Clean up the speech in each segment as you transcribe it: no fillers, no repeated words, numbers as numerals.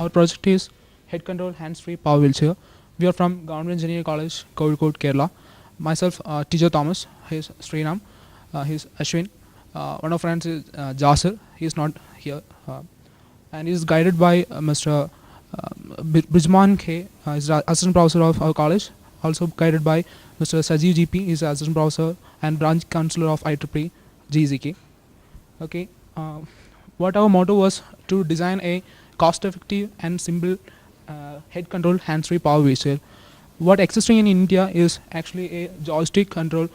our project is head control hands-free power wheelchair. We are from Government Engineering College, Kozhikode, Kerala. Myself, teacher Thomas. He's Sriram. He's Ashwin. One of our friends is Jasir. He's not here, and he's guided by Mr. Brijman K. He's the assistant professor of our college. Also guided by Mr. Sajeev GP. He's the assistant professor and branch counselor of IEEE GZK. Okay. What our motto was to design a cost-effective and simple head-control hands-free power wheelchair. What existing in India is actually a joystick control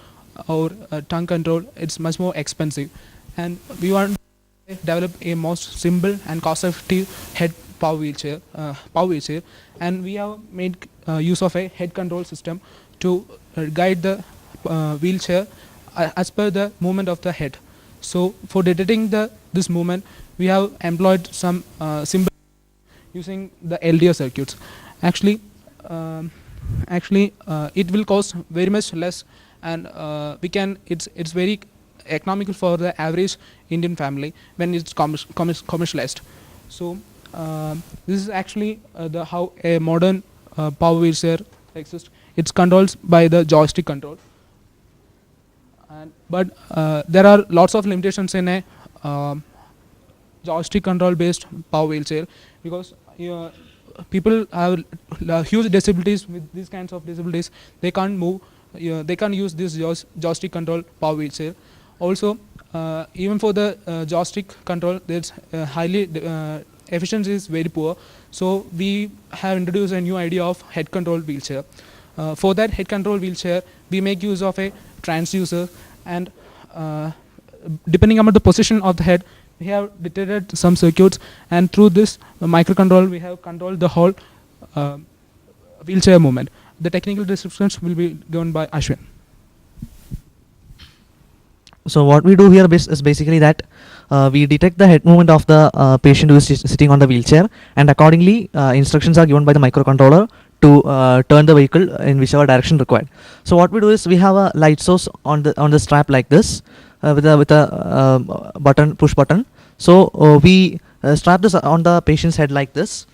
or a tongue control. It's much more expensive, and we want to develop a most simple and cost-effective head power wheelchair, and we have made use of a head control system to guide the wheelchair as per the movement of the head. So for detecting this movement, we have employed some simple using the LDO circuits. Actually, it will cost very much less, and it's very economical for the average Indian family when it's commercialized. So this is actually the how a modern power wheelchair exists. It's controlled by the joystick control. But there are lots of limitations in a joystick control based power wheelchair, because people have huge disabilities. With these kinds of disabilities, they can't move. They can't use this joystick control power wheelchair. Also, even for the joystick control, there's highly efficiency is very poor. So we have introduced a new idea of head control wheelchair. For that head control wheelchair, we make use of a transducer, and depending on the position of the head, we have detected some circuits, and through this microcontrol, we have controlled the whole wheelchair movement. The technical descriptions will be given by Ashwin. So what we do here is basically that we detect the head movement of the patient who is sitting on the wheelchair, and accordingly instructions are given by the microcontroller to turn the vehicle in whichever direction required. So what we do is we have a light source on the strap like this, with a push button. So we strap this on the patient's head like this,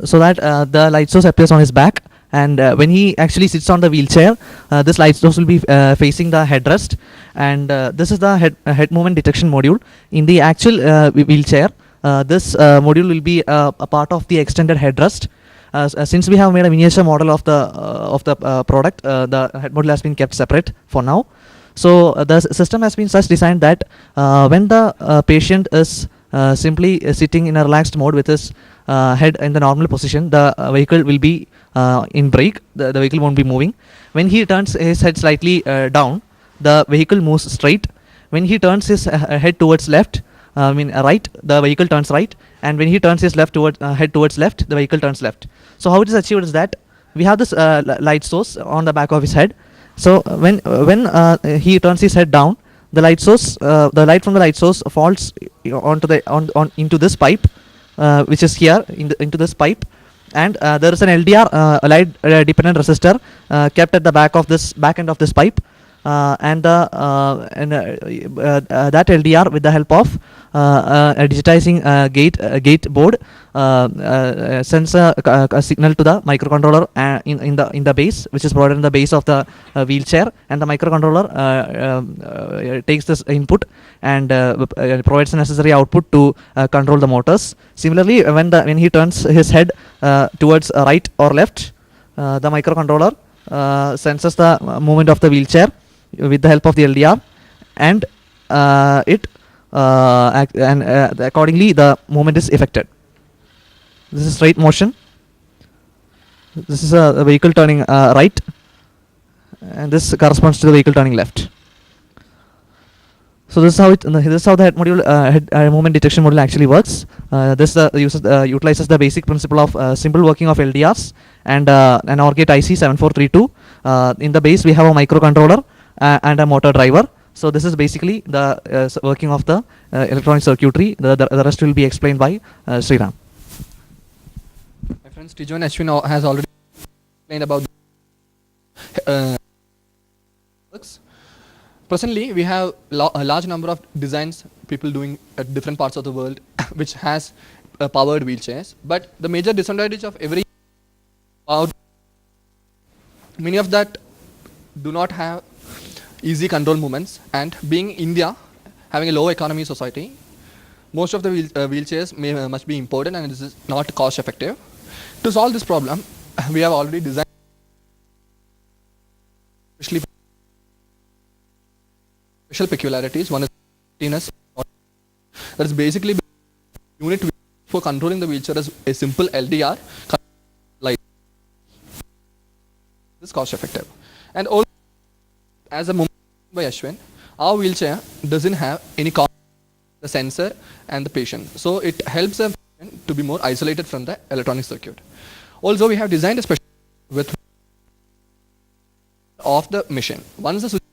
so that the light source appears on his back, and when he actually sits on the wheelchair, this light source will be facing the headrest, and this is the head movement detection module. In the actual wheelchair, this module will be a part of the extended headrest. Since we have made a miniature model of the product, the head module has been kept separate for now. So the system has been such designed that when the patient is simply sitting in a relaxed mode with his head in the normal position, the vehicle will be in brake. The vehicle won't be moving. When he turns his head slightly down, the vehicle moves straight. When he turns his head towards left, right, the vehicle turns right, and when he turns his head towards left, the vehicle turns left. So how it is achieved is that we have this light source on the back of his head. So when he turns his head down, the light from the light source falls into this pipe, which is here into this pipe, and there is an LDR light dependent resistor kept at the back end of this pipe. And that LDR, with the help of a digitizing gate board, sends a signal to the microcontroller in the base, which is provided in the base of the wheelchair, and the microcontroller takes this input and provides the necessary output to control the motors. Similarly, when he turns his head towards right or left, the microcontroller senses the movement of the wheelchair with the help of the LDR, and accordingly the movement is effected. This is straight motion. This is a vehicle turning right, and this corresponds to the vehicle turning left. So this is how the head movement detection module actually works. This utilizes the basic principle of simple working of LDRs and an OR gate IC 7432. In the base we have a microcontroller and a motor driver. So this is basically the working of the electronic circuitry. The rest will be explained by Sriram. My friends Tijo and Ashwin has already explained about works. Presently, we have a large number of designs people doing at different parts of the world, which has powered wheelchairs. But the major disadvantage of every powered, many of that do not have easy control movements, and being India having a low economy society, most of the wheelchairs must be imported, and this is not cost effective. To solve this problem, we have already designed special peculiarities. One is that is basically unit for controlling the wheelchair as a simple LDR light. This is cost effective, and also as a moment by Ashwin, our wheelchair doesn't have any the sensor and the patient, so it helps the patient to be more isolated from the electronic circuit. Also, we have designed a special with of the machine. Once the switch,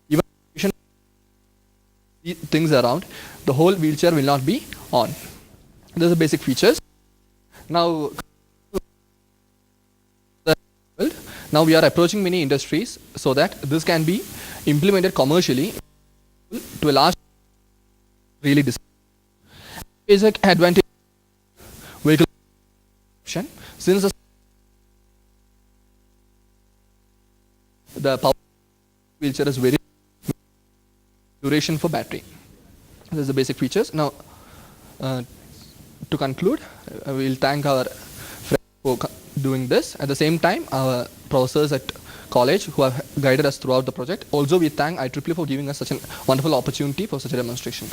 even patient things around, the whole wheelchair will not be on. These are the basic features. Now we are approaching many industries so that this can be implemented commercially to a large really basic advantage vehicle option, since the power wheelchair is very duration for battery. These are the basic features. Now to conclude, we will thank our friends for doing this. At the same time, our professors at college who have guided us throughout the project. Also, we thank IEEE for giving us such a wonderful opportunity for such a demonstration.